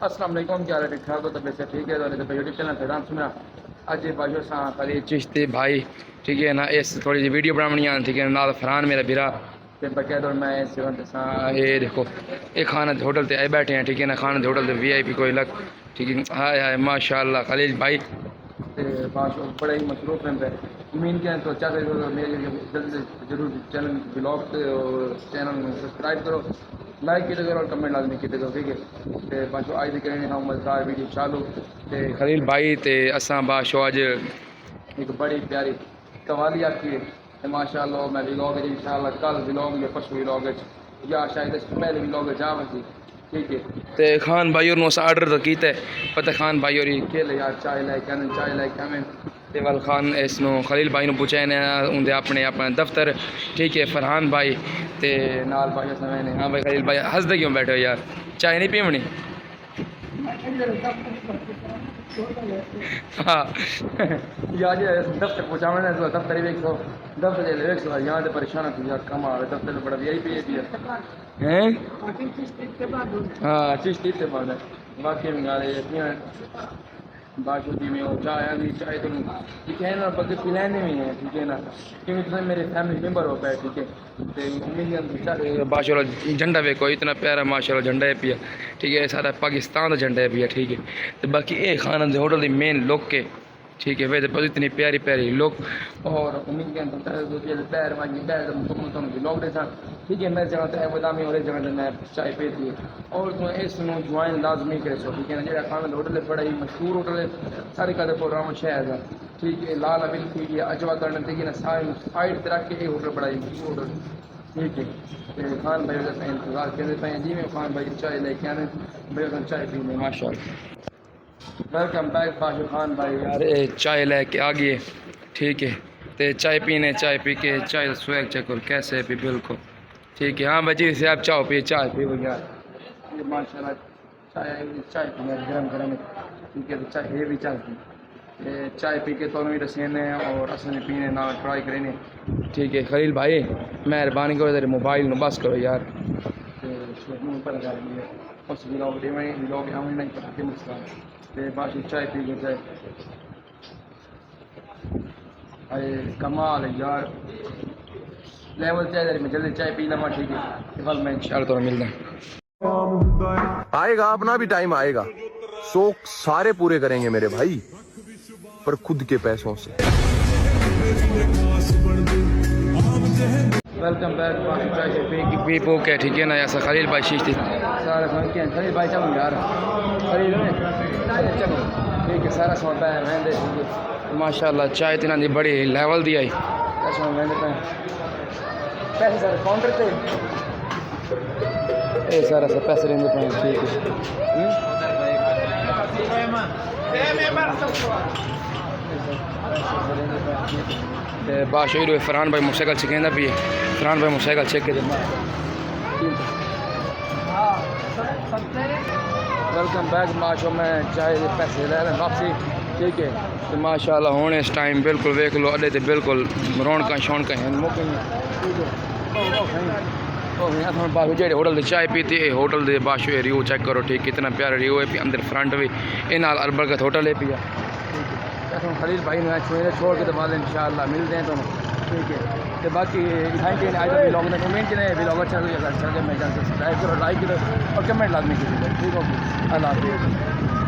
السلام علیکم، کیا ٹھیک ٹھاک ہو؟ طبیعت سے ٹھیک ہے؟ تو یوٹیوب چینل پہ سنا اج بھائیو سا خالی چشتی بھائی ٹھیک ہے نا، اس تھوڑی جی ویڈیو بنانی آن ٹھیک ہے نا، فرحان میرا بھرا تے بقاعدہ میں اس یہ دیکھو یہ کھانا ہوٹل تے آئے بیٹھے ہیں ٹھیک ہے نا، کھانا ہوٹل تے وی آئی پی کوئی لگ ٹھیک ہے، ہائے ہائے ماشاءاللہ خلیل بھائی بادشاہ بڑے ہی مصروف ہیں پہ امین کیا تو چاہتے میرے جلد ضرور چینل بلاگ چینل سبسکرائب کرو، لائک کیتے کرو اور کمنٹ لازمی کیتے کرو ٹھیک ہے تے بادشاہ آج کریں ہم مزدار ویڈیو چالو تے خلیل بھائی تے اساں بادشاہ اج ایک بڑی پیاری قوالی آتی ہے ماشاءاللہ، میں ولاگ انشاءاللہ کل ولاگ یا پرسوں ولاگ یا شاید اس سے پہلے ولاگ جاواں سی ٹھیک ہے تے خان بھائی اور نو آرڈر تو کیتا ہے پتہ خان بھائی اور کے لے یار چائے لے کے آنے چائے لے کے آنے تے ول خان اس نو خلیل بھائی نو پوچھے نے اون دے اپنے دفتر ٹھیک ہے، فرحان بھائی تے نال بھائی سمے نے ہاں بھائی خلیل بھائی ہنسدے کیوں بیٹھے ہو یار، چائے نہیں پیونی؟ ہاں یار دفتر پہنچاونا ہے تو دفتر ایک سو دفتر ایک سو یہاں سے پریشان تھی یار کم آ رہے دفتر بڑا وی آئی پی ہے ہاں چشتی سے بعد ہے باقی میں گا رہے باقی جی میں چاہے بھی چاہے تو ٹھیک ہے نا بلکہ پلانے بھی ہیں ٹھیک ہے نا، کیونکہ تمہیں میرے فیملی ممبر ہو پائے ٹھیک ہے ماشاء اللہ جھنڈا ویکھو اتنا پیارا ماشاء اللہ جھنڈا ہے پیا ٹھیک ہے، سارا پاکستان کا جھنڈا ہے پیا ٹھیک ہے، تو باقی یہ خانہ دے ہوٹل دی مین لک کے ٹھیک ہے ویسے اتنی پیاری پیاری لک اور امید کے پیر پیر مکمل لوگ دے سن ٹھیک ہے، میں جگہ تے بادامی اور جگہ تے میں چائے پیتی ہے اور تو اس نو جوائن لازمی کرے سو ٹھیک ہے نا، جڑا کھانا ہوٹل بڑا ہی مشہور ہوٹل ہے سارے کا پروگرام شہر کا ٹھیک ہے، لال ابل ٹھیک ہے اجوا کرنے ٹھیک ہے نا، سائڈ تے رکھ کے یہ ہوٹل بڑا ہی مشہور ہوٹل ٹھیک ہے، خان بھائی کا انتظار کرتے پے جی میں خان بھائی چائے لے کے آنے بھائی چائے پینے ماشاء اللہ ویلکم بیک باشو خان بھائی یار چائے لے کے آ گئے ٹھیک ہے تے چائے پینے چائے پی کے چائے سویگ چیک کر کیسے بھی بالکل ٹھیک ہے، ہاں بجی سے آپ چاہو پی چائے پی یار ماشاء اللہ چائے چائے پی گرم گرم ٹھیک ہے، تو چائے یہ بھی چلتی چائے پی کے تو رسینے اور اصل پینے نہ ٹرائی کریں ٹھیک ہے، خلیل بھائی مہربانی کرو تیرے موبائل نو بس کرو یار اس ولاگ نہیں پتا مسئلہ باقی چائے پی کے جائے ارے کمال یار لیول چاہیے میں جلدی چائے پی لما ٹھیک ہے کل میں انشاءاللہ تو ملنا آئے گا، اپنا بھی ٹائم آئے گا، شوق سارے پورے کریں گے میرے بھائی پر خود کے پیسوں سے۔ ویلکم بیک باقی چائے پی پو کے ٹھیک ہے نا، ایسا خلیل بھائی شیشتی سارا خلیل بھائی چلو یار خلیل چلو ٹھیک ہے، سارا سوتا ہے رہنے ٹھیک ہے ماشاء اللہ چائے تین دی بڑی لیول دی آئی پیسے سارے کاؤنٹر پہ یہ سارا سر پیسے لیں پہ ٹھیک ہے بادشاہ فرحان بھائی موٹر سائیکل سکھیندا پی فرحان بھائی موٹر سائیکل چیک کے ویلکم بیک ماشاء میں چائے پیسے لے لیں واپسی ٹھیک ہے، تو ماشاء اللہ ہونے اس ٹائم بالکل ویکھ لو اڈے تے بالکل رونقاں شونقاں ہیں باشو جہے ہوٹل چائے پیتی ہے ہوٹل دے باشو ریو چیک کرو ٹھیک کتنا پیارا ریو ہے پی اندر فرنٹ بھی یہ نال البرکت ہوٹل ہے پیا خلیل بھائی نے چھوڑ کے تو بعد انشاءاللہ ملتے ہیں تو ٹھیک ہے، تو باقی تھینک یو آج بھی لوگ نے کمنٹ کریں ولاگ اچھا لگے اگر اچھا لگے میں سبسکرائب کرو لائک کرو اور کمنٹ لازمی کیجیے ٹھیک ہے، اللہ حافظ۔